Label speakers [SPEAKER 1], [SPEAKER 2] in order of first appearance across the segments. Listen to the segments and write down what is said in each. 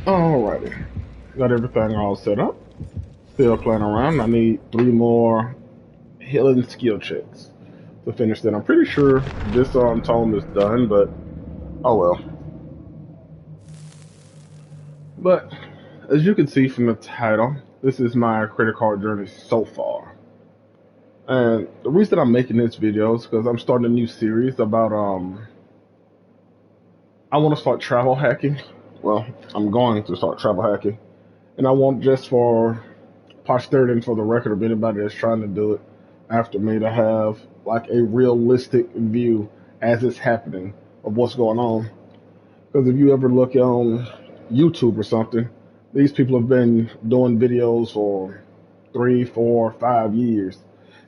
[SPEAKER 1] Alrighty. Got everything all set up. Still playing around. I need 3 more healing skill checks to finish that. I'm pretty sure this tome is done, but oh well. But as you can see from the title, this is my credit card journey so far. And the reason I'm making this video is because I'm starting a new series about I want to start travel hacking. Well, I'm going to start travel hacking. And I want just for posterity and for the record of anybody that's trying to do it after me to have like a realistic view as it's happening of what's going on. Because if you ever look on YouTube or something, these people have been doing videos for 3, 4, 5 years.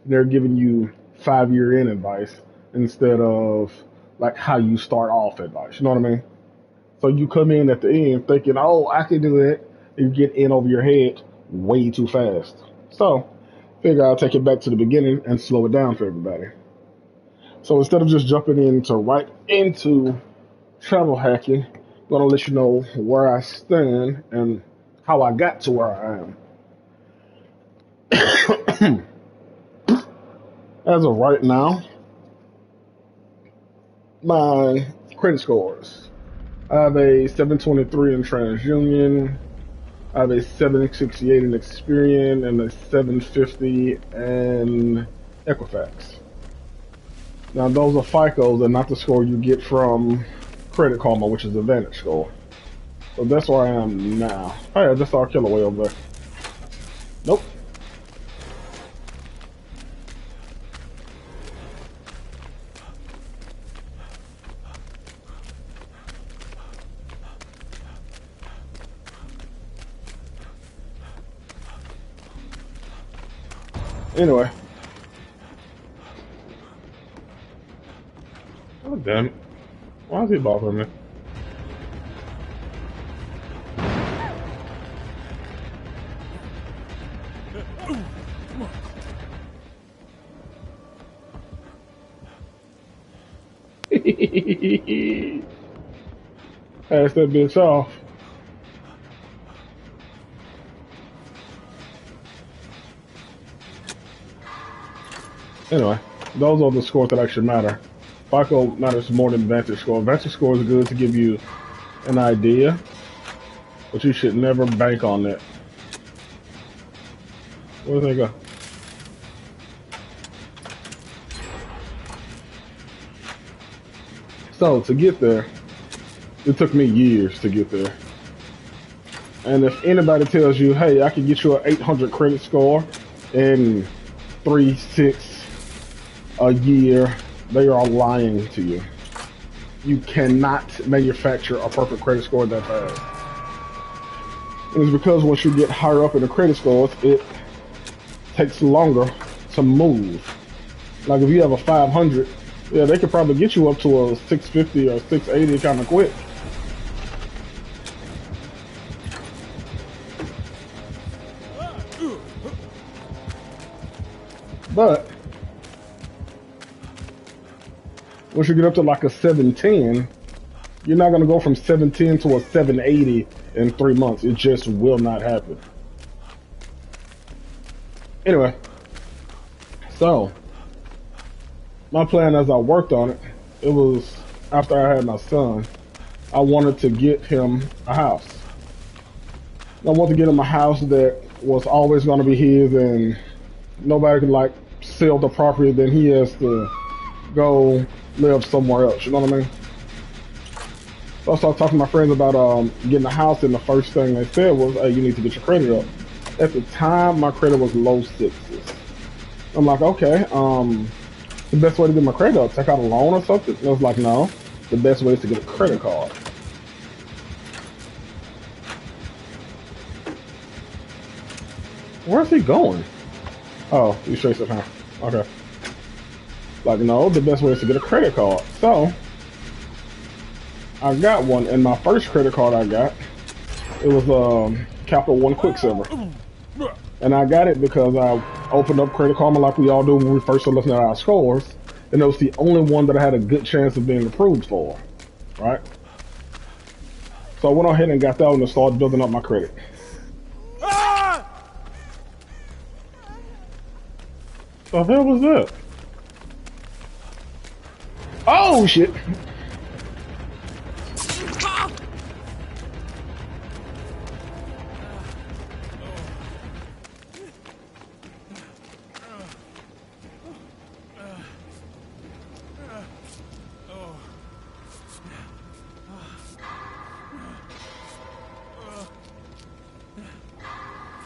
[SPEAKER 1] They're giving you 5-year in advice instead of like how you start off advice. You know what I mean? So you come in at the end thinking, oh, I can do it. You get in over your head way too fast. So figure I'll take it back to the beginning and slow it down for everybody. So instead of just jumping right into travel hacking, I'm going to let you know where I stand and how I got to where I am. As of right now, my credit scores. I have a 723 in TransUnion, I have a 768 in Experian, and a 750 in Equifax. Now those are FICOs and not the score you get from Credit Karma, which is the Vantage score. So that's where I am now. Oh yeah, just saw a killer way over there. Nope. Anyway. Oh, damn it. Why is he bothering me? Pass that bitch off. Anyway, those are the scores that actually matter. FICO matters more than Vantage score. Vantage score is good to give you an idea, but you should never bank on that. Where did they go? So to get there, it took me years to get there. And if anybody tells you, hey, I can get you an 800 credit score in 3, 6 a year, they are lying to you. You cannot manufacture a perfect credit score that fast. And it's because once you get higher up in the credit scores, it takes longer to move. Like if you have a 500, yeah, they could probably get you up to a 650 or 680 kind of quick. But once you get up to like a 710, you're not going to go from 710 to a 780 in 3 months. It just will not happen. Anyway, so my plan as I worked on it, it was after I had my son, I wanted to get him a house. I wanted to get him a house that was always going to be his and nobody could like sell the property, then he has to go live somewhere else, you know what I mean? So I started talking to my friends about getting a house, and the first thing they said was, hey, you need to get your credit up. At the time, my credit was low 6s. I'm like, okay, the best way to get my credit up, take out a loan or something? And I was like, no, the best way is to get a credit card. Where's he going? Oh, he's chasing her. Okay. Like, no, the best way is to get a credit card. So, I got one, and my first credit card I got, it was Capital One Quicksilver. And I got it because I opened up Credit Karma like we all do when we first start looking at our scores, and it was the only one that I had a good chance of being approved for, right? So I went ahead and got that one and started building up my credit. The hell was that? Oh shit!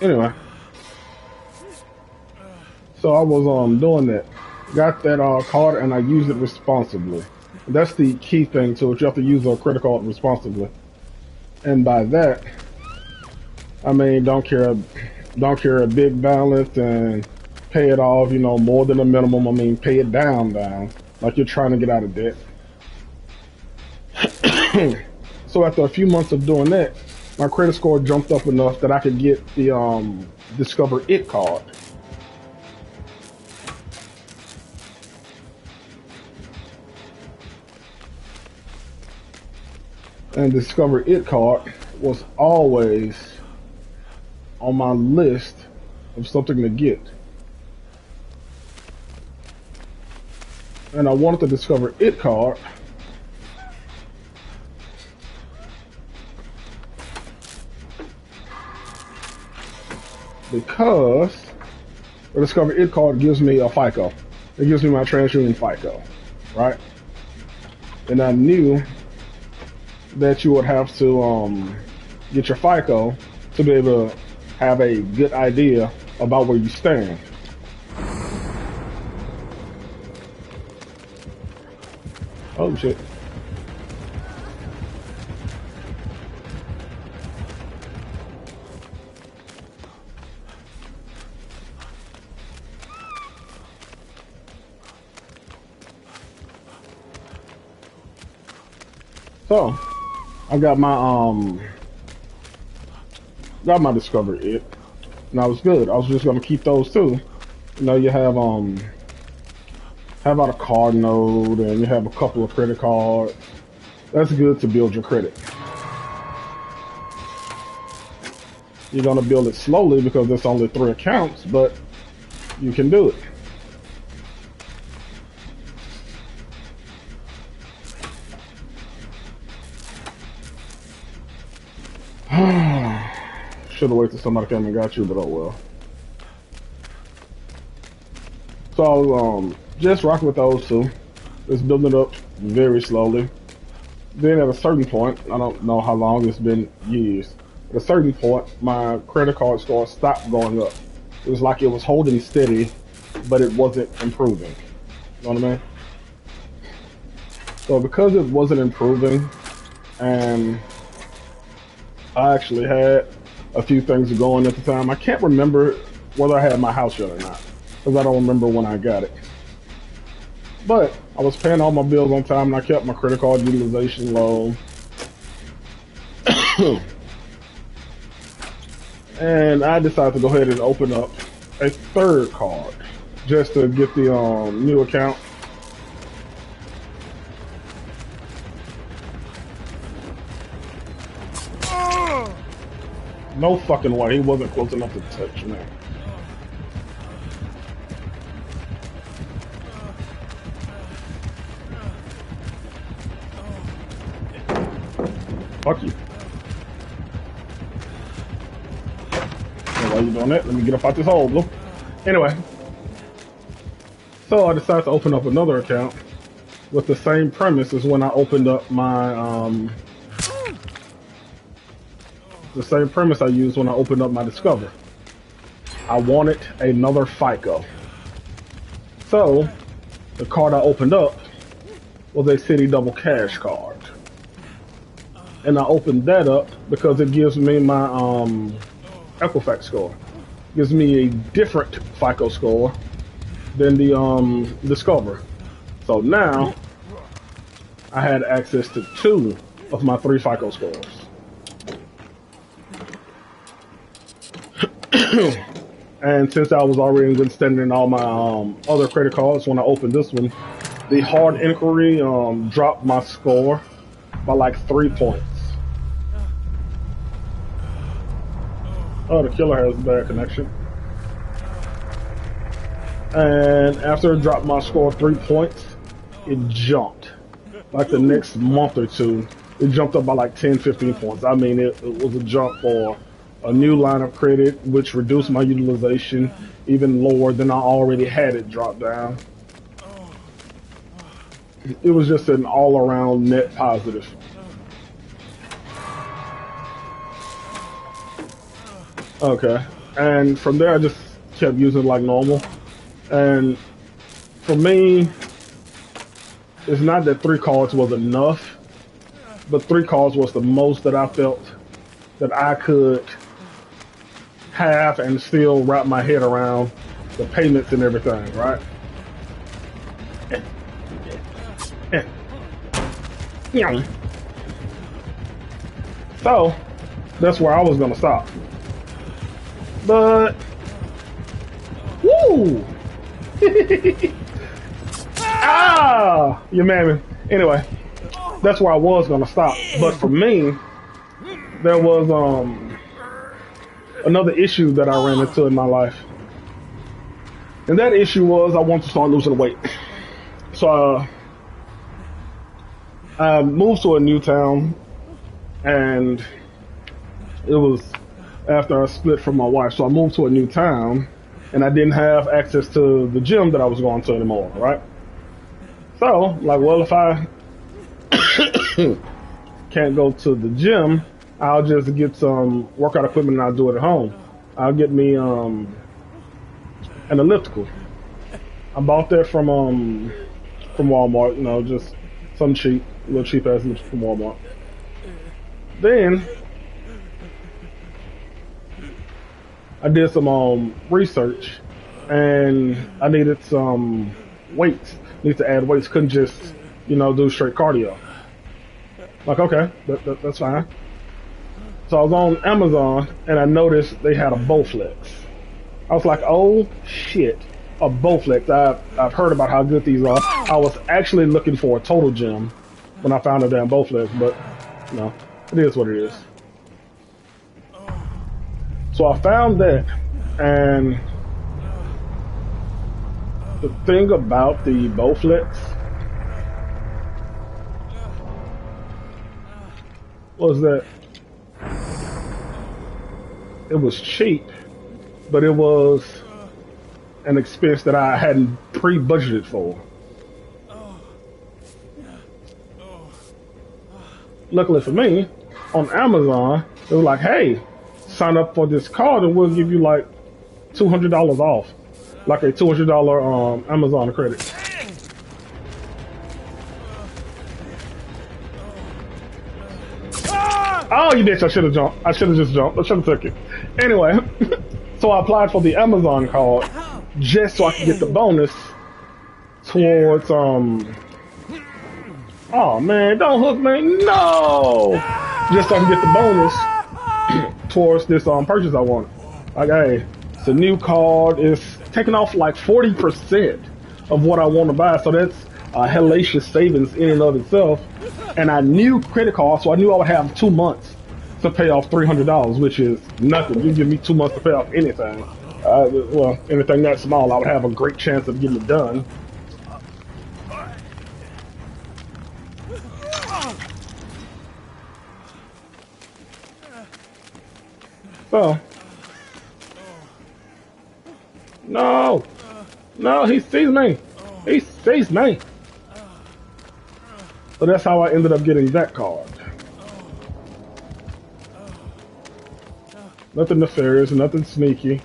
[SPEAKER 1] Anyway, so I was doing that. Got that card and I used it responsibly. That's the key thing to it. You have to use a credit card responsibly. And by that, I mean don't carry a big balance and pay it off, you know, more than a minimum. I mean pay it down, like you're trying to get out of debt. So after a few months of doing that, my credit score jumped up enough that I could get the Discover Ihg Card. And Discover Ihg Card was always on my list of something to get. And I wanted to Discover Ihg Card because the Discover Ihg Card gives me a FICO. It gives me my TransUnion FICO, right? And I knew that you would have to get your FICO to be able to have a good idea about where you stand. Oh shit. So I got my Discover Ihg, and I was good. I was just gonna keep those too. You know, you have out a card node, and you have a couple of credit cards. That's good to build your credit. You're gonna build it slowly because there's only 3 accounts, but you can do it. Should have waited till somebody came and got you, but oh well. So I was just rocking with those two. Just building it up very slowly. Then at a certain point, I don't know how long, it's been years. At a certain point, my credit card score stopped going up. It was like it was holding steady, but it wasn't improving. You know what I mean? So because it wasn't improving, and I actually had a few things going at the time. I can't remember whether I had my house yet or not, because I don't remember when I got it. But I was paying all my bills on time, and I kept my credit card utilization low. And I decided to go ahead and open up a 3rd card just to get the new account. No fucking way, he wasn't close enough to touch me. Fuck you. While you doing that, let me get up out this hole, bro. Anyway, so I decided to open up another account with the same premise as when I opened up my the same premise I used when I opened up my Discover. I wanted another FICO. So the card I opened up was a City Double Cash card. And I opened that up because it gives me my Equifax score. It gives me a different FICO score than the Discover. So now I had access to 2 of my 3 FICO scores. And since I was already in good standing in all my other credit cards, when I opened this one, the hard inquiry dropped my score by like 3 points. Oh, the killer has a bad connection. And after it dropped my score 3 points, it jumped. Like the next month or two, it jumped up by like 10, 15 points. I mean, it was a jump for a new line of credit, which reduced my utilization even lower than I already had it drop down. It was just an all-around net positive. Okay, and from there I just kept using it like normal. And for me, it's not that 3 cards was enough, but 3 cards was the most that I felt that I could have and still wrap my head around the payments and everything, right? Yeah. So that's where I was gonna stop. But woo! Ah, you mammy. Anyway, that's where I was gonna stop. But for me, there was another issue that I ran into in my life, and that issue was I wanted to start losing weight. So I moved to a new town, and it was after I split from my wife. So I moved to a new town, and I didn't have access to the gym that I was going to anymore, right? So, like, well, if I can't go to the gym, I'll just get some workout equipment and I'll do it at home. I'll get me an elliptical. I bought that from Walmart, you know, just some cheap, little cheap ass elliptical from Walmart. Then I did some research, and I needed some weights. Need to add weights. Couldn't just, you know, do straight cardio. Like, okay, that's fine. So I was on Amazon, and I noticed they had a Bowflex. I was like, oh shit, a Bowflex. I've heard about how good these are. I was actually looking for a total gym when I found a damn Bowflex, but you know, it is what it is. So I found that, and the thing about the Bowflex was that it was cheap, but it was an expense that I hadn't pre-budgeted for. Luckily for me, on Amazon, it was like, hey, sign up for this card and we'll give you like $200 off. Like a $200 Amazon credit. Oh, you bitch, I should have jumped. I should have just jumped. I should have took it. Anyway, so I applied for the Amazon card just so I could get the bonus towards, oh man, don't hook me, no! Just so I can get the bonus towards this purchase I wanted. Like, hey, it's a new card, it's taking off like 40% of what I want to buy, so that's hellacious savings in and of itself. And I knew credit card, so I knew I would have 2 months to pay off $300, which is nothing. You give me 2 months to pay off anything. Well, anything that small, I would have a great chance of getting it done. So, no, he sees me. He sees me. So that's how I ended up getting that card. Nothing nefarious, nothing sneaky.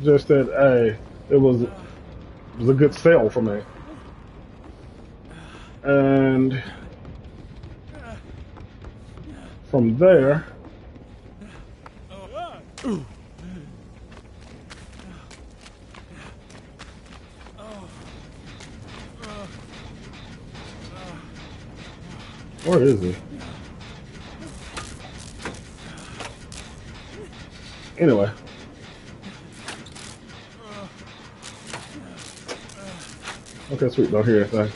[SPEAKER 1] Just that, hey, it was a good sale for me. And from there, where is he? Anyway. Okay, sweet, don't hear anything.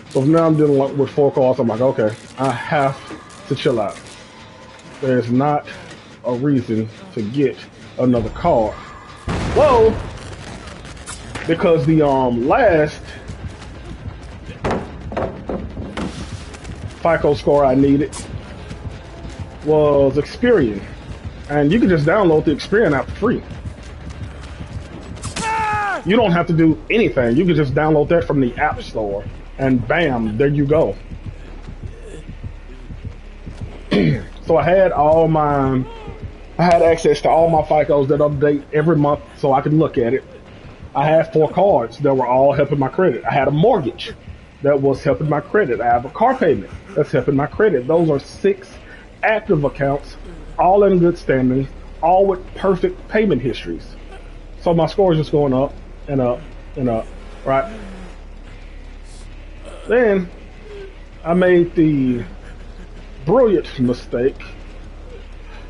[SPEAKER 1] So now I'm dealing with 4 calls. I'm like, okay, I have to chill out. there's not a reason to get another card. Whoa! Because the last FICO score I needed was Experian. And you can just download the Experian app for free. You don't have to do anything. You can just download that from the App Store. And bam, there you go. So I had access to all my FICOs that update every month so I could look at it. I had 4 cards that were all helping my credit. I had a mortgage that was helping my credit. I have a car payment that's helping my credit. Those are 6 active accounts, all in good standing, all with perfect payment histories. So my score is just going up and up and up, right? Then I made the brilliant mistake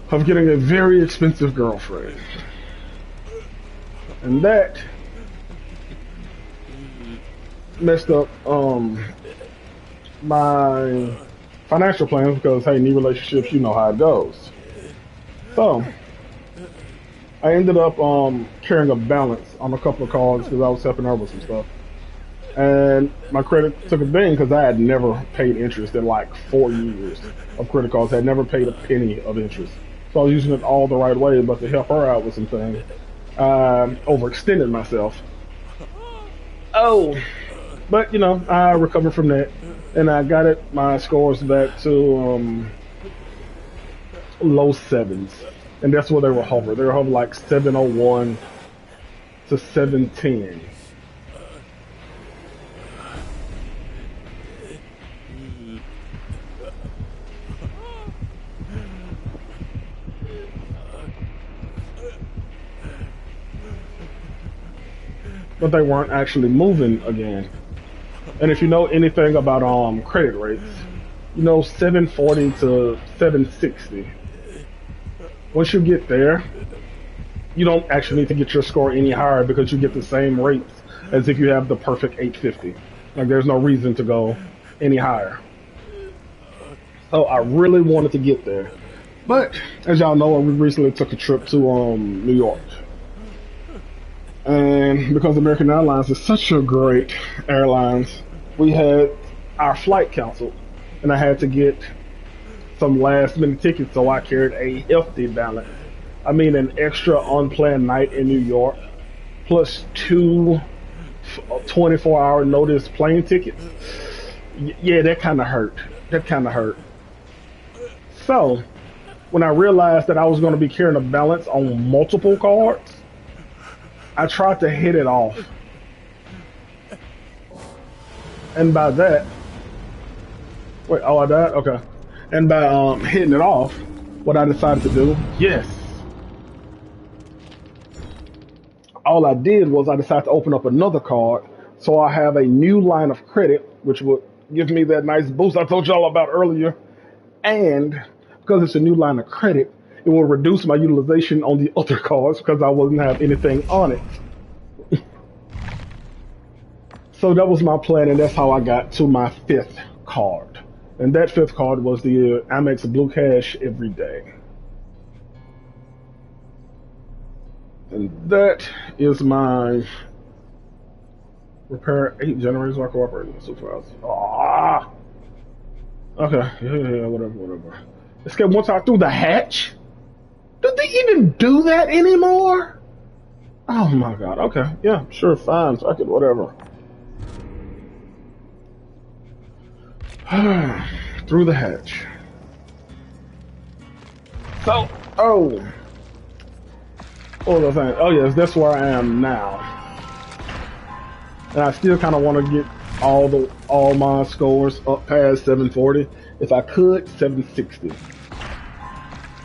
[SPEAKER 1] of getting a very expensive girlfriend. And that messed up my financial plans because, hey, new relationships, you know how it goes. So I ended up carrying a balance on a couple of cards because I was helping her with some stuff. And my credit took a ding because I had never paid interest in like 4 years of credit cards. I had never paid a penny of interest. So I was using it all the right way, but to help her out with some things, I overextended myself. Oh, but you know, I recovered from that, and I got my scores back to low 7s, and that's where they were hovering. They were hovering like 701 to 710. But they weren't actually moving again. And if you know anything about credit rates, you know 740 to 760. Once you get there, you don't actually need to get your score any higher because you get the same rates as if you have the perfect 850. Like there's no reason to go any higher. So I really wanted to get there. But as y'all know, we recently took a trip to New York. And because American Airlines is such a great airlines, we had our flight canceled, and I had to get some last minute tickets, so I carried a hefty balance. I mean, an extra unplanned night in New York, plus 2 24-hour notice plane tickets. Yeah, that kind of hurt. So, when I realized that I was going to be carrying a balance on multiple cards, I tried to hit it off. And by that, wait, oh, I died? Okay. And by hitting it off, what I decided to do, yes. All I did was I decided to open up another card so I have a new line of credit, which would give me that nice boost I told y'all about earlier. And because it's a new line of credit, it will reduce my utilization on the other cards because I wouldn't have anything on it. So that was my plan, and that's how I got to my 5th card. And that 5th card was the Amex Blue Cash Every Day. And that is my repair 8 generators are cooperating supervisor. Ah! Okay, yeah, whatever. Escape once I through the hatch? Do they even do that anymore? Oh my god, okay. Yeah, sure, fine, fuck it, whatever. Through the hatch. So, what was I saying? Oh yes, that's where I am now. And I still kind of want to get all my scores up past 740. If I could, 760.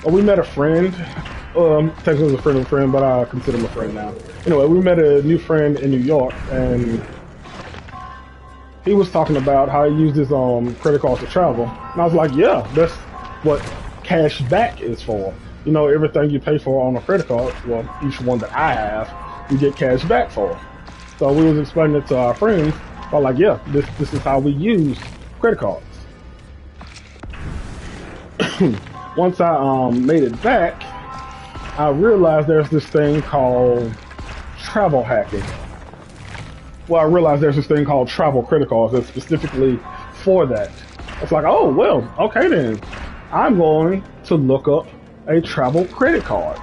[SPEAKER 1] Oh, we met a friend. Technically was a friend of a friend, but I consider him a friend now. Anyway, we met a new friend in New York, and he was talking about how he used his credit cards to travel. And I was like, yeah, that's what cash back is for. You know, everything you pay for on a credit card, well, each one that I have, you get cash back for. So we was explaining it to our friends. I was like, yeah, this is how we use credit cards. once I made it back, I realized there's this thing called travel hacking. Well, I realized there's this thing called travel credit cards that's specifically for that. It's like, oh, well, okay then. I'm going to look up a travel credit card.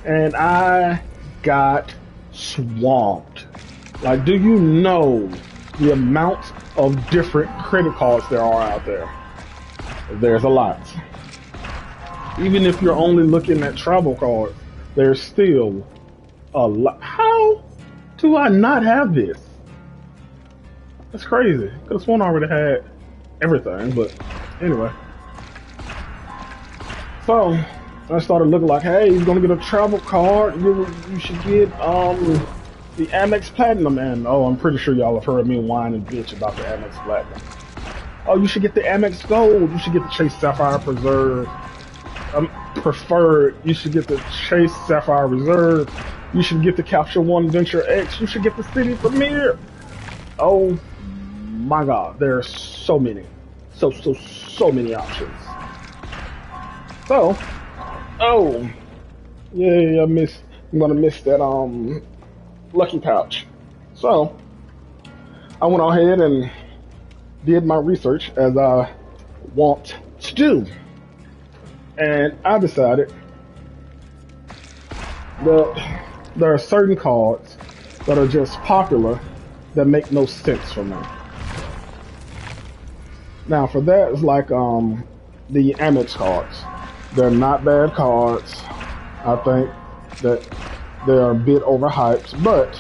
[SPEAKER 1] And I got swamped. Like, do you know the amount of different credit cards there are out there? There's a lot. Even if you're only looking at travel cards, there's still a lot. How do I not have this? That's crazy. Could have sworn I already had everything, but anyway. So I started looking like, hey, you're gonna get a travel card. You should get the Amex Platinum, and oh, I'm pretty sure y'all have heard me whine and bitch about the Amex Platinum. Oh, you should get the Amex Gold. You should get the Chase Sapphire Preferred. You should get the Chase Sapphire Reserve. You should get the Capture One Venture X. You should get the City Premier. Oh my God, there are so many, so many options. So, oh yeah, I'm gonna miss that lucky pouch. So I went ahead and did my research as I want to do, and I decided that there are certain cards that are just popular that make no sense for me. Now for that, it's like the Amex cards. They're not bad cards. I think that they are a bit overhyped, but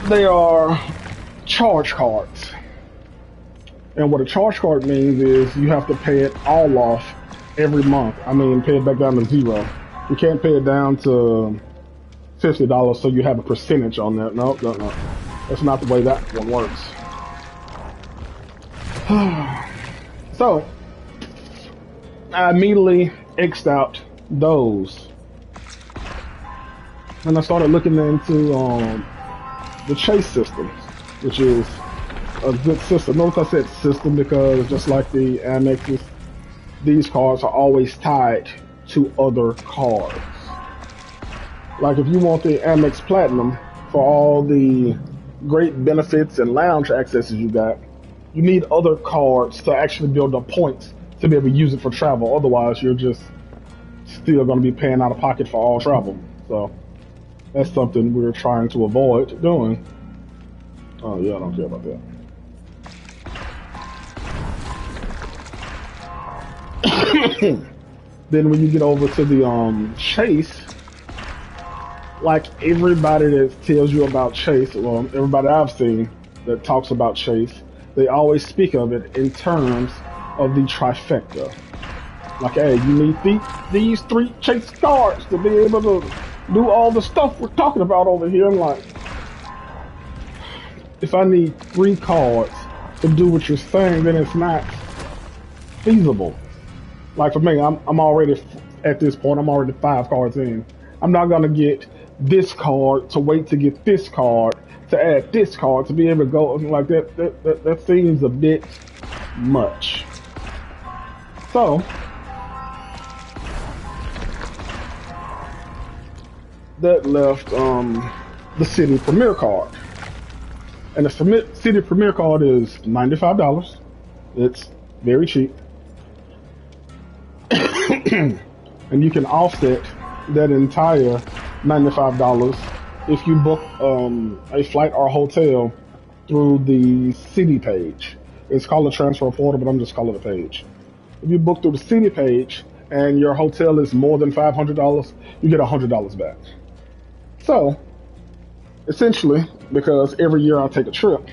[SPEAKER 1] they are charge cards. And what a charge card means is you have to pay it all off every month. I mean, pay it back down to zero. You can't pay it down to $50 so you have a percentage on that. No. That's not the way that one works. So I immediately X'd out those, and I started looking into the Chase system, which is a good system. Notice I said system because just like the Amexes, these cards are always tied to other cards. Like if you want the Amex Platinum for all the great benefits and lounge accesses you got, you need other cards to actually build up points to be able to use it for travel. Otherwise, you're just still going to be paying out of pocket for all travel. So that's something we're trying to avoid doing. Oh yeah, I don't care about that. Then when you get over to the Chase, like everybody that tells you about Chase, well, everybody I've seen that talks about Chase, they always speak of it in terms of the trifecta. Like, hey, you need these 3 Chase cards to be able to do all the stuff we're talking about over here. I'm like, if I need 3 cards to do what you're saying, then it's not feasible. Like for me, I'm already at this point. I'm already 5 cards in. I'm not gonna get this card to wait to get this card to add this card to be able to go like that. That seems a bit much. So that left the City Premier card, and the City Premier card is $95. It's very cheap. And you can offset that entire $95 if you book a flight or a hotel through the City page. It's called a transfer portal, but I'm just calling it a page. If you book through the City page and your hotel is more than $500, you get $100 back. So, essentially, because every year I take a trip,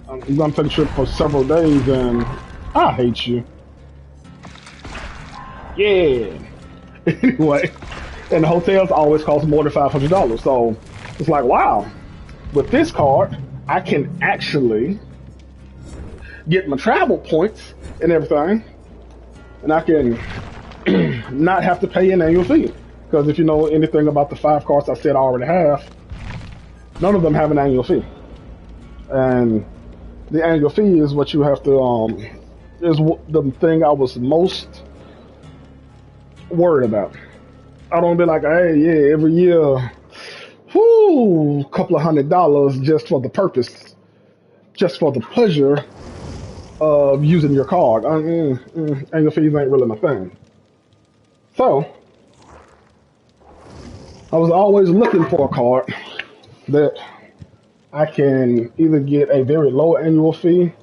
[SPEAKER 1] I'm going to take a trip for several days, and I hate you. Yeah. Anyway, and the hotels always cost more than $500. So it's like, wow, with this card, I can actually get my travel points and everything, and I can not have to pay an annual fee. Because if you know anything about the 5 cards I said I already have, none of them have an annual fee. And the annual fee is what you have to is the thing I was most worried about. I don't be like, hey, yeah, every year, whoo, a couple of $100 just for the purpose, just for the pleasure of using your card. Annual fees ain't really my thing. So, I was always looking for a card that I can either get a very low annual fee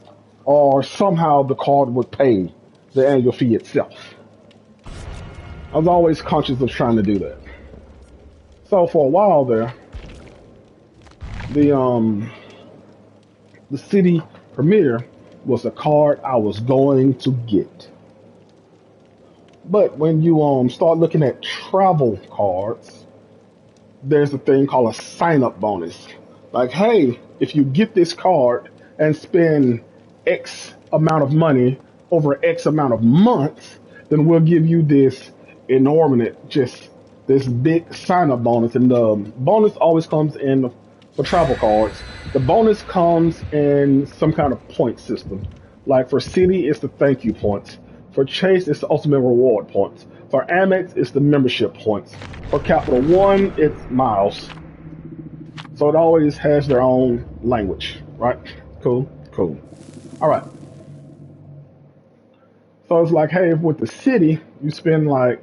[SPEAKER 1] or somehow the card would pay the annual fee itself. I was always conscious of trying to do that. So for a while there, the city premier was a card I was going to get. But when you start looking at travel cards, there's a thing called a sign-up bonus. Like, hey, if you get this card and spend X amount of money over X amount of months, then we'll give you this inordinate, just this big sign-up bonus. And the bonus always comes in for travel cards. The bonus comes in some kind of point system. Like for Citi, it's the thank you points. For Chase, it's the ultimate reward points. For Amex, it's the membership points. For Capital One, it's miles. So it always has their own language, right? Cool. All right. So it's like, hey, with the city, you spend like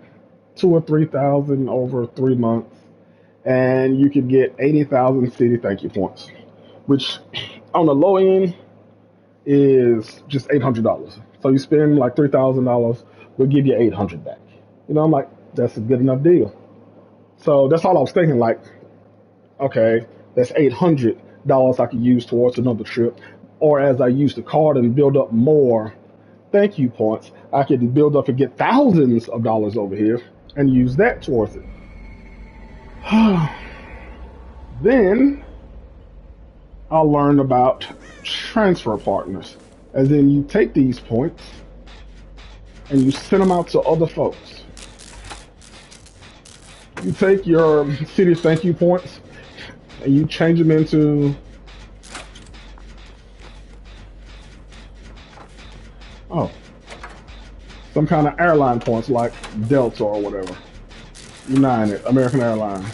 [SPEAKER 1] 2,000 or 3,000 over 3 months, and you could get 80,000 city thank you points, which on the low end is just $800. So you spend like $3,000, we'll give you 800 back. You know, I'm like, that's a good enough deal. So that's all I was thinking. Like, okay, that's $800 I could use towards another trip, or as I use the card and build up more thank you points, I can build up and get thousands of dollars over here and use that towards it. Then I'll learn about transfer partners, as in you take these points and you send them out to other folks. You take your city thank you points and you change them into some kind of airline points like Delta or whatever, United, American Airlines.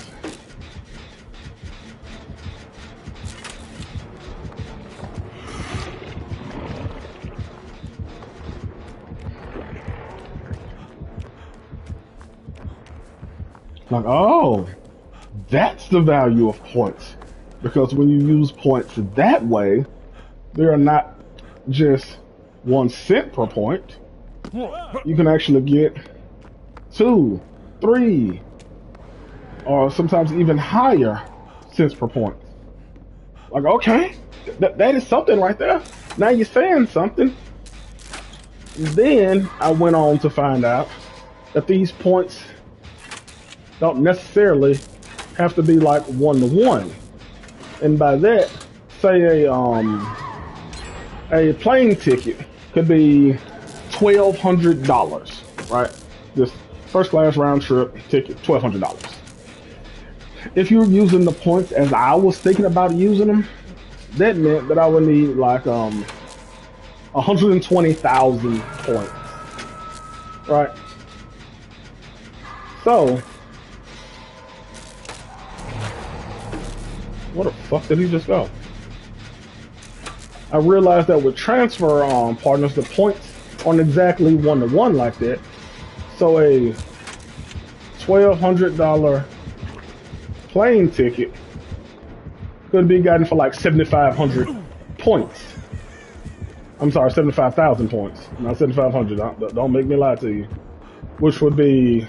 [SPEAKER 1] Like, oh, that's the value of points. Because when you use points that way, they are not just 1 cent per point. You can actually get 2, 3, or sometimes even higher cents per point. Like, okay, that is something right there. Now you're saying something. Then I went on to find out that these points don't necessarily have to be like 1-to-1. And by that, say a plane ticket could be $1,200, right? This first class round trip ticket, $1,200. If you're using the points as I was thinking about using them, that meant that I would need like 120,000 points, right? So, what the fuck did he just go? I realized that with transfer partners, the points aren't exactly 1-to-1 like that. So a $1,200 plane ticket could be gotten for like 7,500 points. I'm sorry, 75,000 points, not 7,500. Don't make me lie to you. Which would be,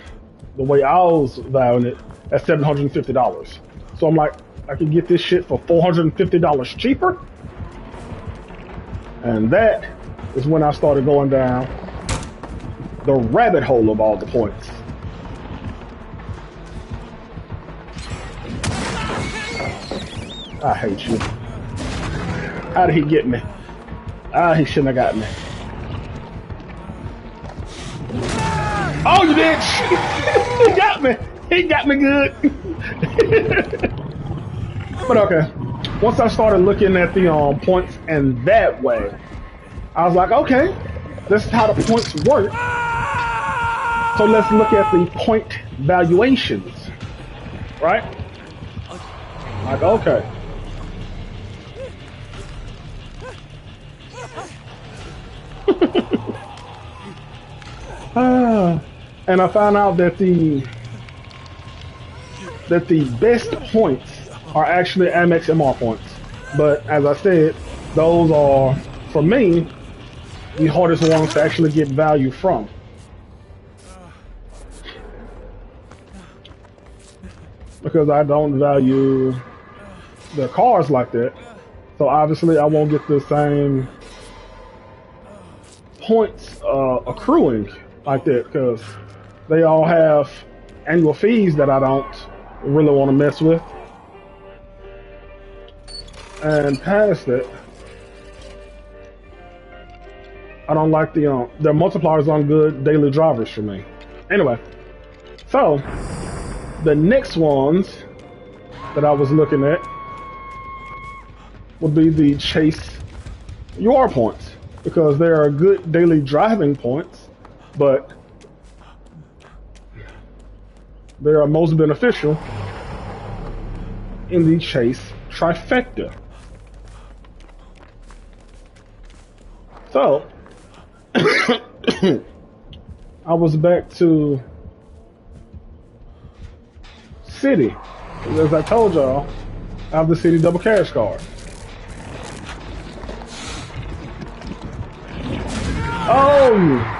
[SPEAKER 1] the way I was valuing it, at $750. So I'm like, I could get this shit for $450 cheaper. And that is when I started going down the rabbit hole of all the points. I hate you. How did he get me? He shouldn't have got me. Oh, you bitch! He got me. He got me good. But okay. Once I started looking at the points in that way, I was like, okay, this is how the points work. So let's look at the point valuations, right? Like, okay. And I found out that the best points are actually Amex MR points. But as I said, those are, for me, the hardest ones to actually get value from. Because I don't value the cars like that. So obviously I won't get the same points accruing like that, because they all have annual fees that I don't really want to mess with. And past it, I don't like the their multipliers on good daily drivers for me. Anyway, so the next ones that I was looking at would be the Chase UR points, because they are good daily driving points, but they are most beneficial in the Chase trifecta. So I was back to City. As I told y'all, I have the City double cash card. Oh!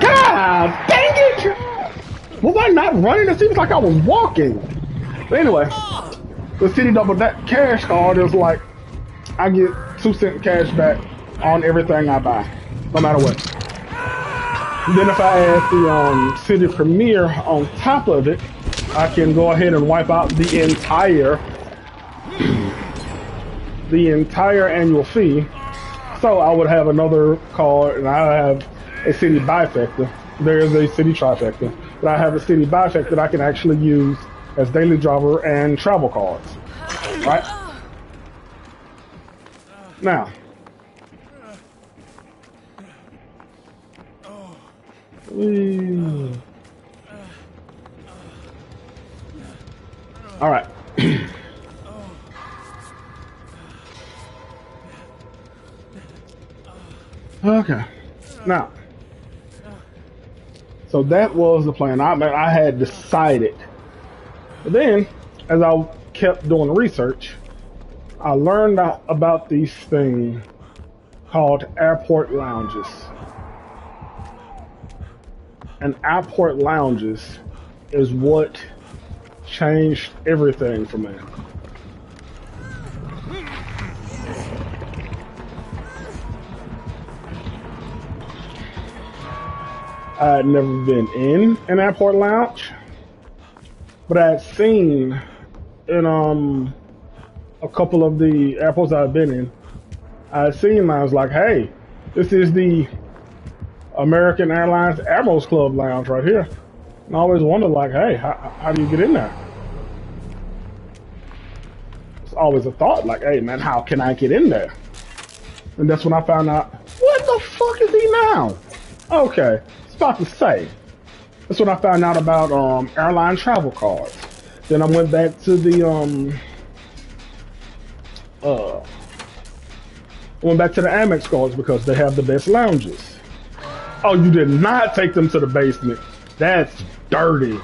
[SPEAKER 1] God dang it! Was I not running? It seems like I was walking. But anyway, the City double cash card is like, I get 2 cent cash back on everything I buy, no matter what. And then if I add the City Premier on top of it, I can go ahead and wipe out the entire annual fee. So I would have another card, and I have a City bifecta. There is a City trifecta, but I have a City bifecta that I can actually use as daily driver and travel cards, right? Now, all right. Okay. Now, so that was the plan. I had decided. But then, as I kept doing research, I learned about these things called airport lounges. And airport lounges is what changed everything for me. I had never been in an airport lounge, but I had seen in a couple of the airports I've been in, I had seen, I was like, hey, this is the American Airlines Admirals Club lounge right here. And I always wondered, like, hey, how do you get in there? It's always a thought, like, hey, man, how can I get in there? And that's when I found out, what the fuck is he now? Okay, it's about to say. That's when I found out about airline travel cards. Then I went back to the Amex cards because they have the best lounges. Oh, you did not take them to the basement. That's dirty.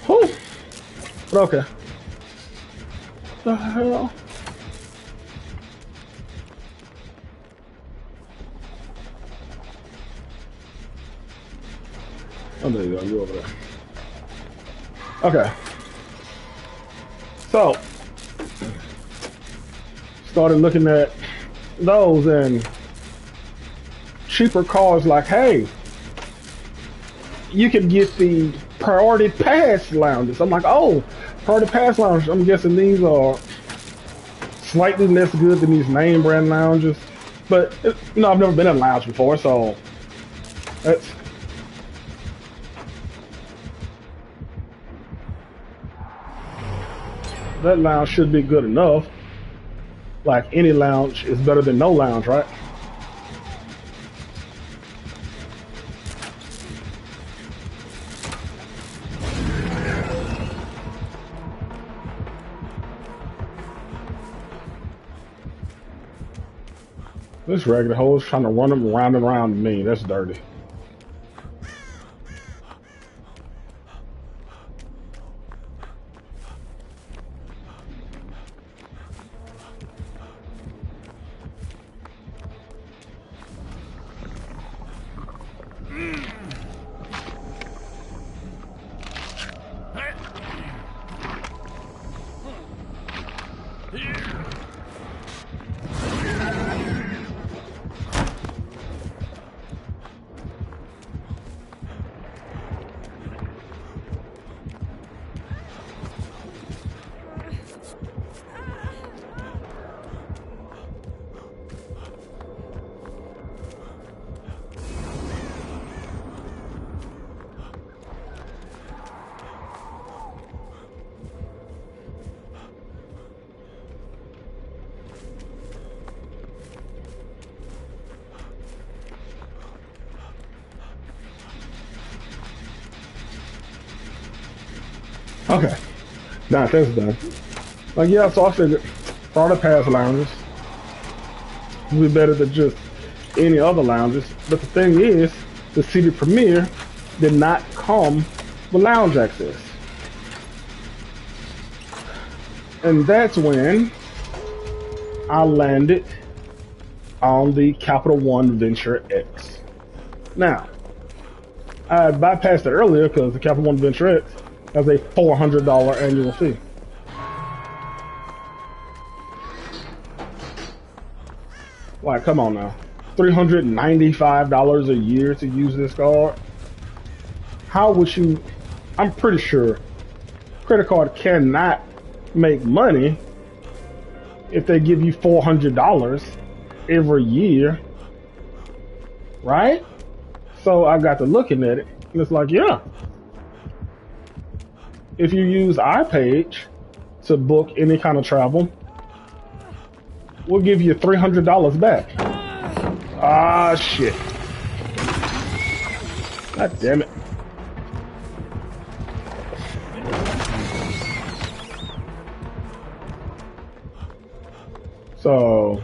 [SPEAKER 1] Whew. But okay. The hell? Oh, there you go. You're over there. Okay. So, started looking at those and cheaper cars, like, hey, you can get the priority pass lounges. I'm like, oh, priority pass lounges. I'm guessing these are slightly less good than these name brand lounges. But you know, I've never been in a lounge before, so that's that lounge should be good enough. Like any lounge is better than no lounge, right? This regular hoe is trying to run them round and round me. That's dirty. Okay, now that's done. Like, yeah, so I figured for all the past lounges would be better than just any other lounges. But the thing is, the city premiere did not come with lounge access. And that's when I landed on the Capital One Venture X. Now, I bypassed it earlier because the Capital One Venture X has a $400 annual fee. Like, come on now. $395 a year to use this card? How would you... I'm pretty sure credit card cannot make money if they give you $400 every year, right? So I got to looking at it, and it's like, yeah. If you use our page to book any kind of travel, we'll give you $300 back. Ah, shit. God damn it. So...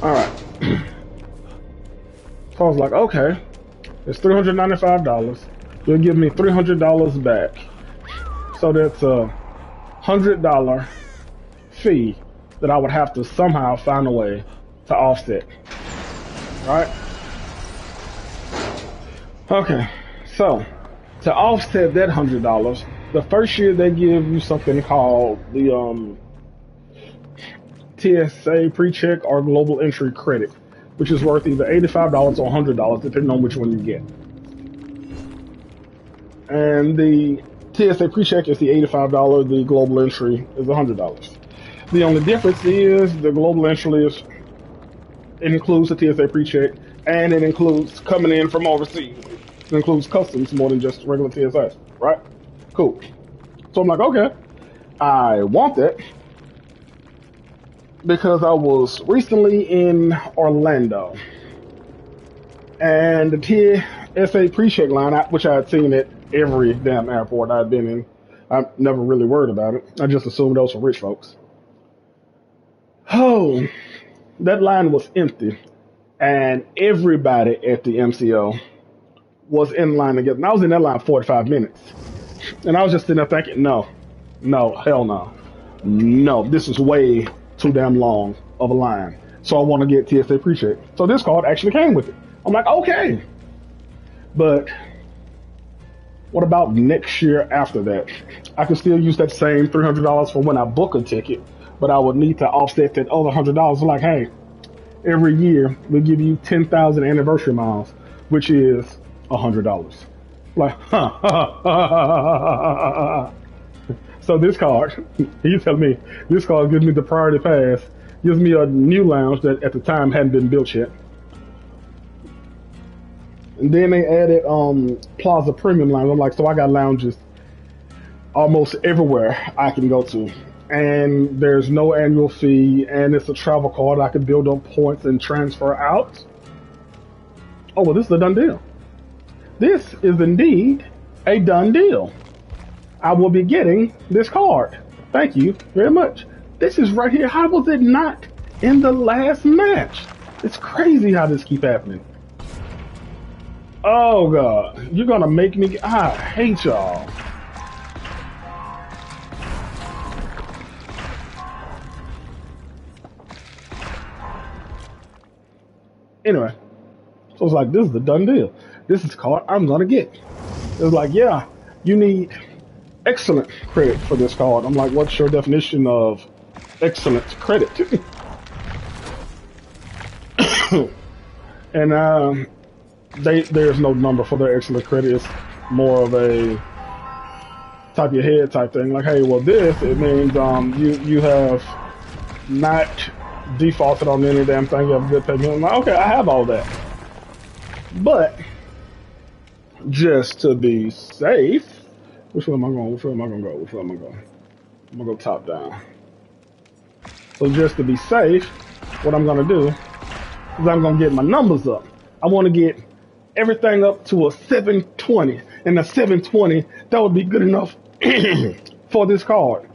[SPEAKER 1] Alright. So I was like, okay, it's $395. You'll give me $300 back. So that's a $100 fee that I would have to somehow find a way to offset. Right? Okay, so to offset that $100, the first year they give you something called the TSA pre-check or global entry credit, which is worth either $85 or $100 depending on which one you get. And the TSA pre-check is the $85, the global entry is $100. The only difference is the global entry is, it includes the TSA pre-check and it includes coming in from overseas. It includes customs more than just regular TSA, right? Cool. So I'm like, okay, I want that because I was recently in Orlando and the TSA pre-check line, which I had seen at every damn airport I've been in, I never really worried about it. I just assumed those were rich folks. Oh, that line was empty and everybody at the MCO was in line together. And I was in that line 45 minutes. And I was just sitting there thinking, no, hell no. No, this is way too damn long of a line. So I want to get TSA pre-check. So this card actually came with it. I'm like, okay. But what about next year after that? I can still use that same $300 for when I book a ticket, but I would need to offset that other $100. Like, hey, every year we'll give you 10,000 anniversary miles. which is $100. Like, so this card, he's telling me this card gives me the priority pass, gives me a new lounge that at the time hadn't been built yet. And then they added Plaza Premium Lounge. I'm like, so I got lounges almost everywhere I can go to. And there's no annual fee, and it's a travel card. I can build up points and transfer out. Oh, well, this is a done deal. This is indeed a done deal. I will be getting this card. Thank you very much. This is right here. How was it not in the last match? It's crazy how this keeps happening. Oh, God. You're going to make me... I hate y'all. Anyway, so it's like, this is a done deal. This is a card I'm going to get. It's like, yeah, you need excellent credit for this card. I'm like, what's your definition of excellent credit? And there's no number for their excellent credit. It's more of a top of your head type thing. Like, hey, well, it means you have not defaulted on any damn thing. You have a good payment. I'm like, okay, I have all that. But just to be safe, which way am I going? Which way am I going to go? Which way am I going? I'm going to go top down. So just to be safe, what I'm going to do is I'm going to get my numbers up. I want to get everything up to a 720. And a 720, that would be good enough for this card.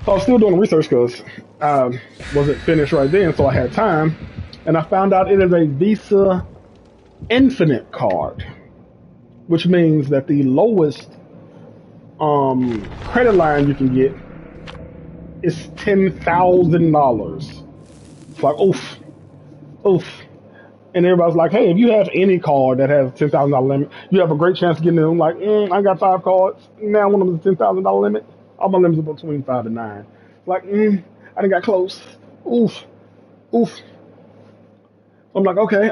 [SPEAKER 1] So I was still doing research because I wasn't finished right then, so I had time. And I found out it is a Visa Infinite card, which means that the lowest credit line you can get is $10,000. It's like, oof, oof. And everybody's like, hey, if you have any card that has a $10,000 limit, you have a great chance of getting it. I'm like, I got 5 cards. Now one of them is a $10,000 limit. All my limits are between 5 and 9. Like, I done got close. Oof, oof. I'm like, okay,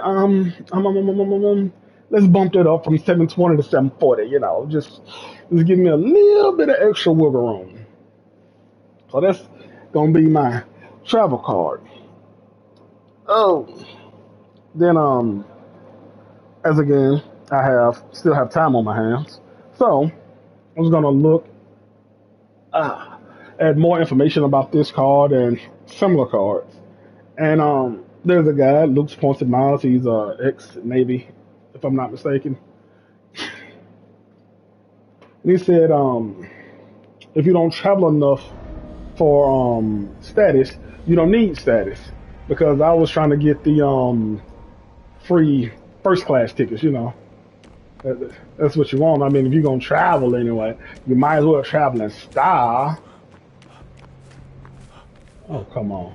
[SPEAKER 1] let's bump it up from 720 to 740. You know, just give me a little bit of extra wiggle room. So that's gonna be my travel card. Oh, then as again, I still have time on my hands, so I was gonna look at more information about this card and similar cards. And there's a guy, Luke's Points and Miles. He's ex-Navy, if I'm not mistaken. And he said, if you don't travel enough for status, you don't need status. Because I was trying to get the free first class tickets, you know. That's what you want. I mean, if you're going to travel anyway, you might as well travel in style. Oh, come on.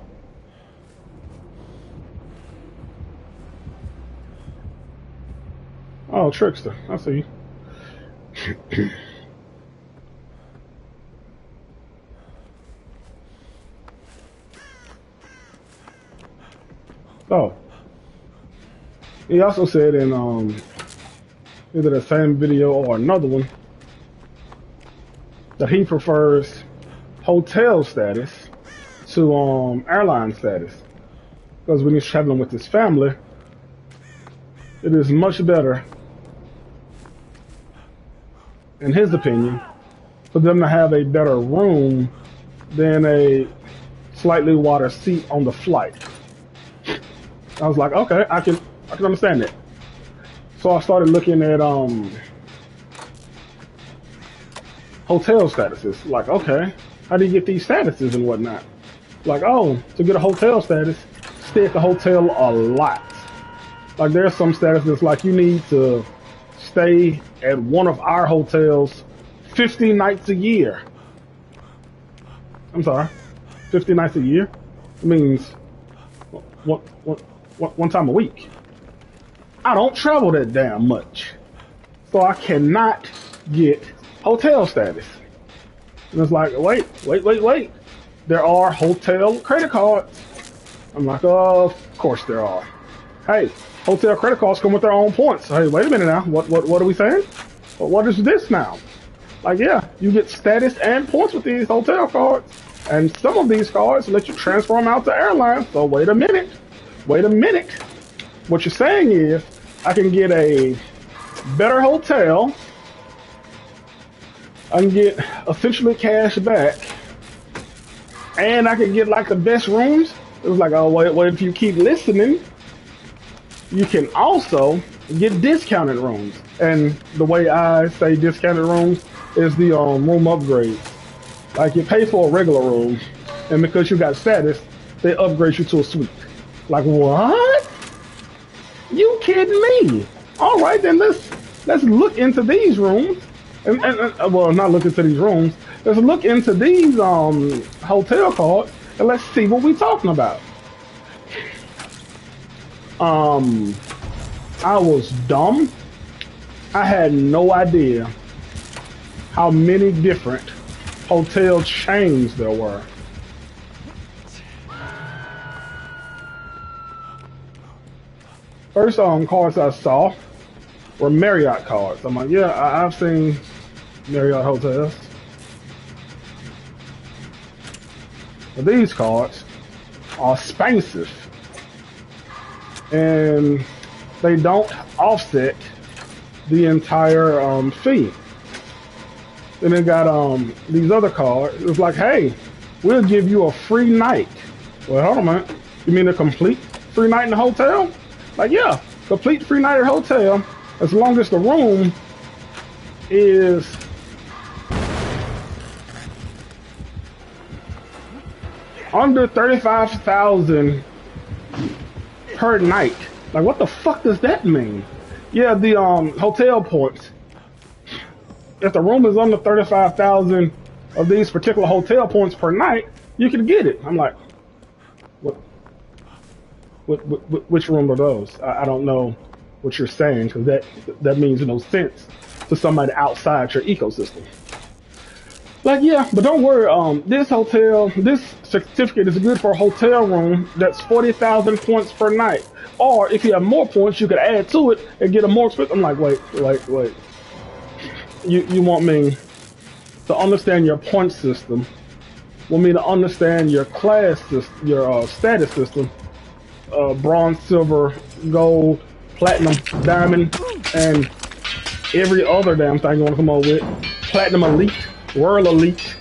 [SPEAKER 1] Oh, trickster. I see you. Oh. He also said in either the same video or another one that he prefers hotel status to airline status. Because when he's traveling with his family, it is much better, in his opinion, for them to have a better room than a slightly wider seat on the flight. I was like, okay, I can understand that. So I started looking at hotel statuses. Like, okay, how do you get these statuses and whatnot? Like, oh, to get a hotel status, stay at the hotel a lot. Like, there's some statuses like you need to stay at one of our hotels 50 nights a year. I'm sorry, 50 nights a year? It means one time a week. I don't travel that damn much, so I cannot get hotel status. And it's like, wait. There are hotel credit cards. I'm like, oh, of course there are. Hey, hotel credit cards come with their own points. Hey, wait a minute now. What are we saying? What is this now? Like, yeah, you get status and points with these hotel cards, and some of these cards let you transfer them out to airlines. So wait a minute. What you're saying is, I can get a better hotel. I can get essentially cash back, and I can get like the best rooms. It was like, oh, what if you keep listening? You can also get discounted rooms, and the way I say discounted rooms is the room upgrades. Like, you pay for a regular room, and because you got status, they upgrade you to a suite. Like, what? You kidding me? All right, then let's look into these rooms, and well, not look into these rooms. Let's look into these hotel cards, and let's see what we're talking about. I was dumb. I had no idea how many different hotel chains there were. First cards I saw were Marriott cards. I'm like, yeah, I've seen Marriott hotels. But these cards are expensive, and they don't offset the entire fee. Then they got these other cards. It's like, hey, we'll give you a free night. Well, hold on a minute. You mean a complete free night in the hotel? Like, yeah, complete free night at the hotel, as long as the room is under 35,000 per night. Like, what the fuck does that mean? Yeah, the hotel points. If the room is under 35,000 of these particular hotel points per night, you can get it. I'm like, which room are those? I don't know what you're saying, because that means no sense to somebody outside your ecosystem. Like, yeah, but don't worry. This certificate is good for a hotel room that's 40,000 points per night. Or if you have more points, you could add to it and get a more expensive. I'm like, wait. You want me to understand your point system? Want me to understand your class system, your status system? Bronze, silver, gold, platinum, diamond, and every other damn thing you want to come up with. Platinum elite, world elite,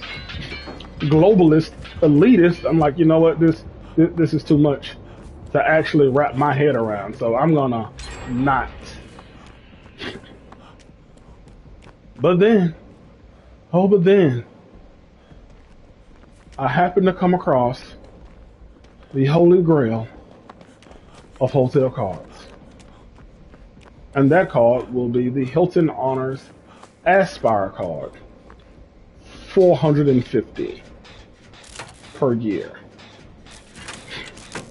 [SPEAKER 1] globalist, elitist. I'm like, you know what? This is too much to actually wrap my head around. So I'm gonna not. But then, I happened to come across the holy grail of hotel cards. And that card will be the Hilton Honors Aspire card. 450 per year.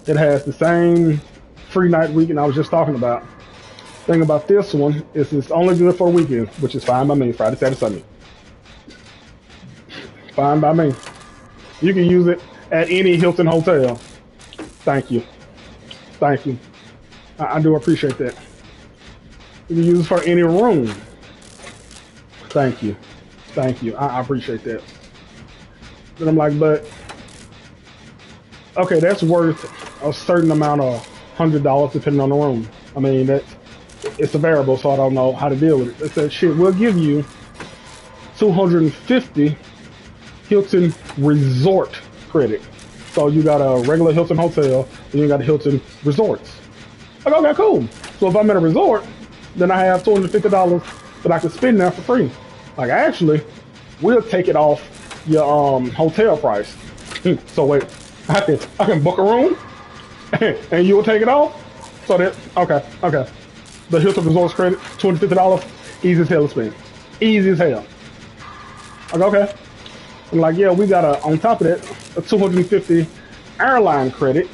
[SPEAKER 1] It has the same free night weekend I was just talking about. Thing about this one is it's only good for a weekend, which is fine by me, Friday, Saturday, Sunday. Fine by me. You can use it at any Hilton hotel. Thank you. I do appreciate that. You can use it for any room. Thank you. I appreciate that. Then I'm like, but okay, that's worth a certain amount of $100 depending on the room. I mean, it's a variable, so I don't know how to deal with it. They said, shit, we'll give you 250 Hilton Resort credit. So you got a regular Hilton hotel, and you got a Hilton Resorts. Like, okay, cool. So if I'm at a resort, then I have $250 that I can spend there for free. Like, actually, we'll take it off your hotel price. So wait, I can book a room, and you will take it off. So that okay. The Hilton Resorts credit, $250, easy as hell to spend. Easy as hell. Like, okay. And like, yeah, we got on top of that, a 250 airline credit.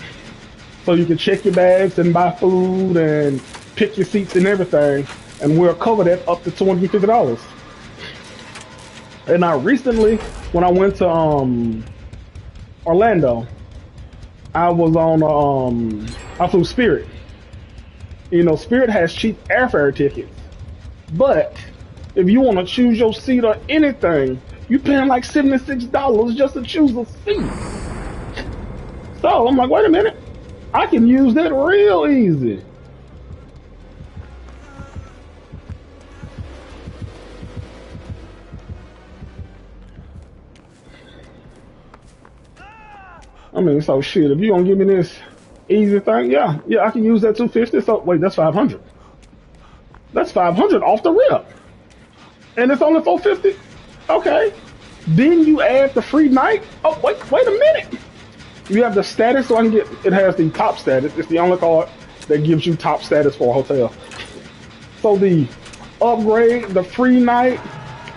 [SPEAKER 1] So you can check your bags and buy food and pick your seats and everything. And we'll cover that up to $250. And now recently, when I went to Orlando, I was on I flew Spirit. You know, Spirit has cheap airfare tickets, but if you want to choose your seat or anything, you paying like $76 just to choose a seat. So I'm like, wait a minute, I can use that real easy. I mean, so shit, if you gonna give me this easy thing, yeah, I can use that 250. So wait, that's 500. That's 500 off the rip, and it's only 450. Okay, then you add the free night. Oh wait a minute. You have the status, so I can get. It has the top status. It's the only card that gives you top status for a hotel. So the upgrade, the free night.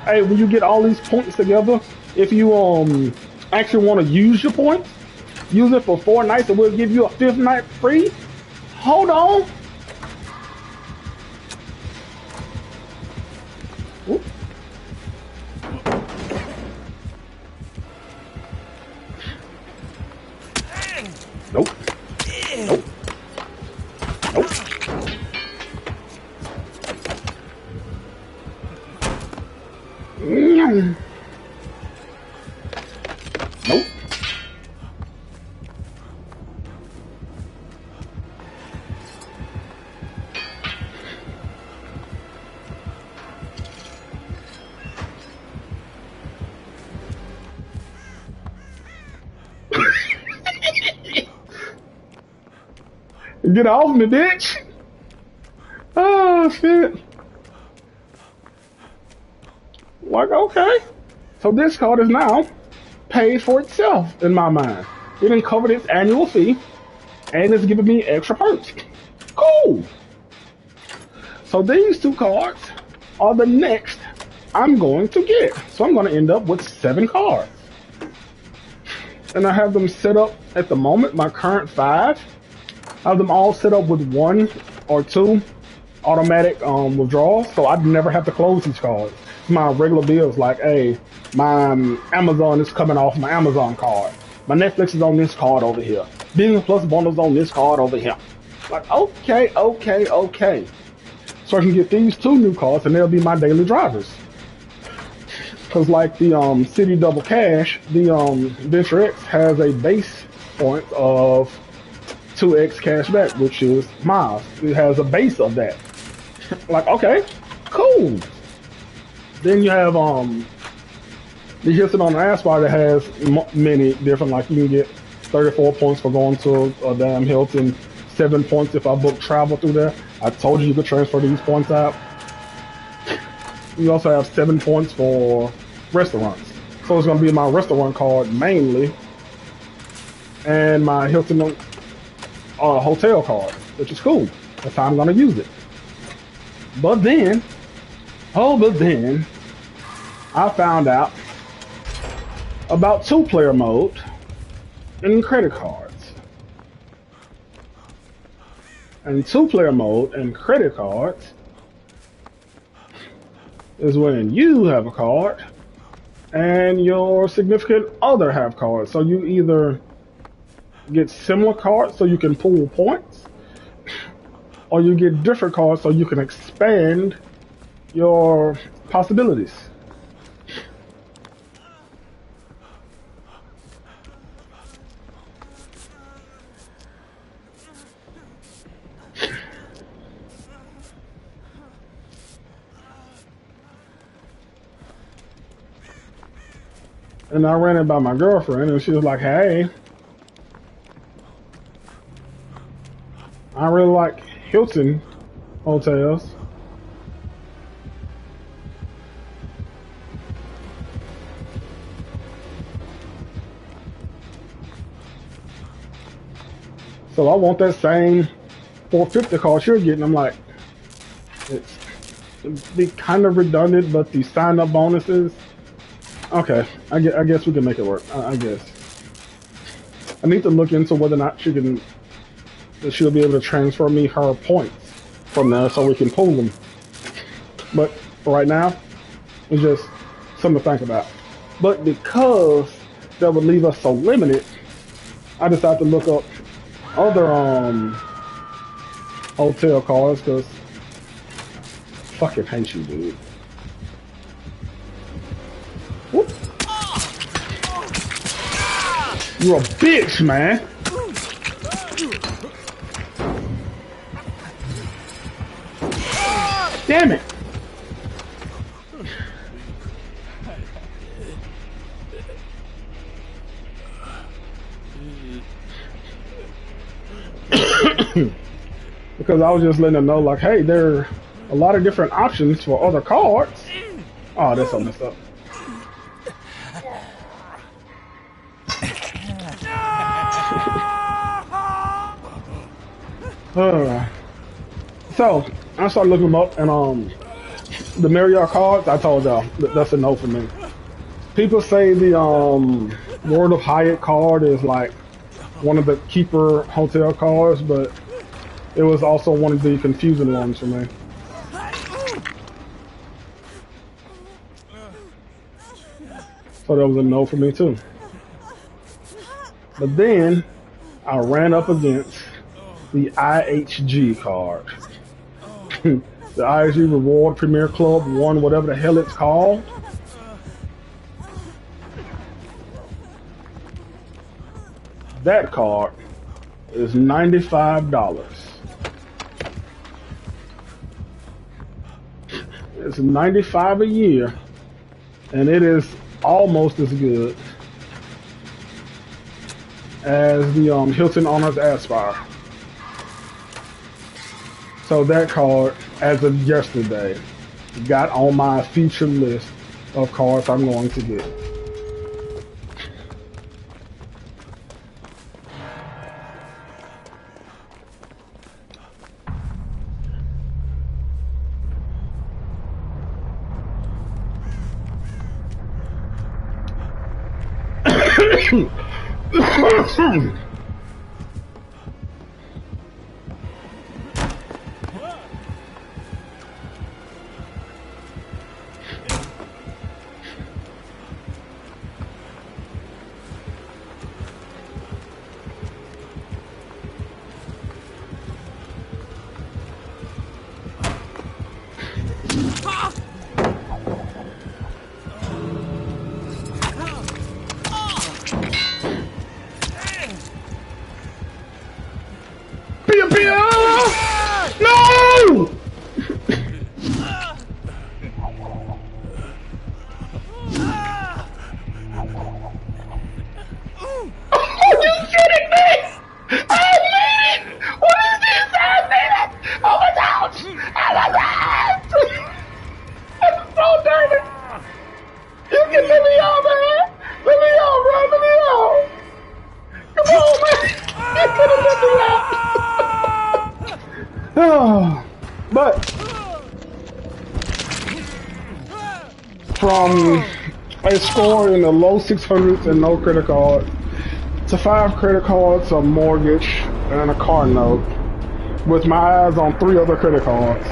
[SPEAKER 1] Hey, when you get all these points together, if you actually want to use your points, use it for 4 nights, and we'll give you a 5th night free. Hold on. Oop. Nope. Nope. Nope. Nope. Get off me, bitch! Oh shit! Like, okay, so this card is now paid for itself in my mind. It done covered its annual fee, and it's giving me extra perks. Cool. So these 2 cards are the next I'm going to get. So I'm going to end up with 7 cards, and I have them set up at the moment. My current 5. I have them all set up with 1 or 2 automatic withdrawals, so I'd never have to close these cards. My regular bills, like, hey, my Amazon is coming off my Amazon card. My Netflix is on this card over here. Disney Plus bundles on this card over here. Like, okay. So I can get these 2 new cards, and they'll be my daily drivers. Because like the City Double Cash, the Venture X has a base point of 2x cashback, which is miles. It has a base of that. Like, okay, cool. Then you have the Hilton on the Asphalt that has many different, like, you can get 34 points for going to a damn Hilton, 7 points if I book travel through there. I told you could transfer these points out. You also have 7 points for restaurants. So it's going to be my restaurant card mainly, and my Hilton hotel card, which is cool. That's how I'm going to use it. But then, I found out about 2-player mode in credit cards. And 2-player mode in credit cards is when you have a card and your significant other have cards. So you either get similar cards so you can pool points, or you get different cards so you can expand your possibilities. And I ran it by my girlfriend, and she was like, hey, I really like Hilton hotels. So I want that same 450 card you're getting. I'm like, it'd be kind of redundant, but the sign-up bonuses, okay, I guess we can make it work. I guess. I need to look into whether or not she'll be able to transfer me her points from there so we can pool them. But right now, it's just something to think about. But because that would leave us so limited, I decided to look up other hotel cards because fucking hate you, dude. Whoop. You're a bitch, man. Damn it. Because I was just letting them know, like, hey, there are a lot of different options for other cards. Oh, that's so messed up. So I started looking them up, and the Marriott cards, I told y'all that's a no for me. People say the World of Hyatt card is like one of the keeper hotel cards, but it was also one of the confusing ones for me. So that was a no for me too. But then I ran up against the IHG card. The IHG Reward Premier Club 1, whatever the hell it's called. That card is $95. It's $95 a year, and it is almost as good as the Hilton Honors Aspire. So that card, as of yesterday, got on my featured list of cards I'm going to get. No! Are you kidding me? I made it! What is this? I made it! Oh my gosh! Oh my gosh! I'm so dirty! You can let me out, man! Let me out, bro! Let me out! Come on, man! You could have let me out! Oh, but from a score in the low 600s and no credit card to 5 credit cards, a mortgage, and a car note, with my eyes on 3 other credit cards.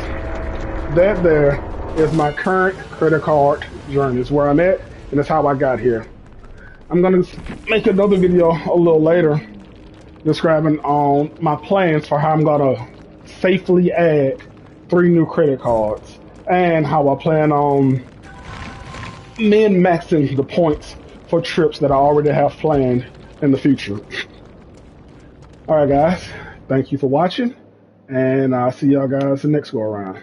[SPEAKER 1] That there is my current credit card journey. It's where I'm at, and it's how I got here. I'm gonna make another video a little later describing my plans for how I'm gonna safely add 3 new credit cards and how I plan on min-maxing the points for trips that I already have planned in the future. Alright guys, thank you for watching, and I'll see y'all guys the next go around.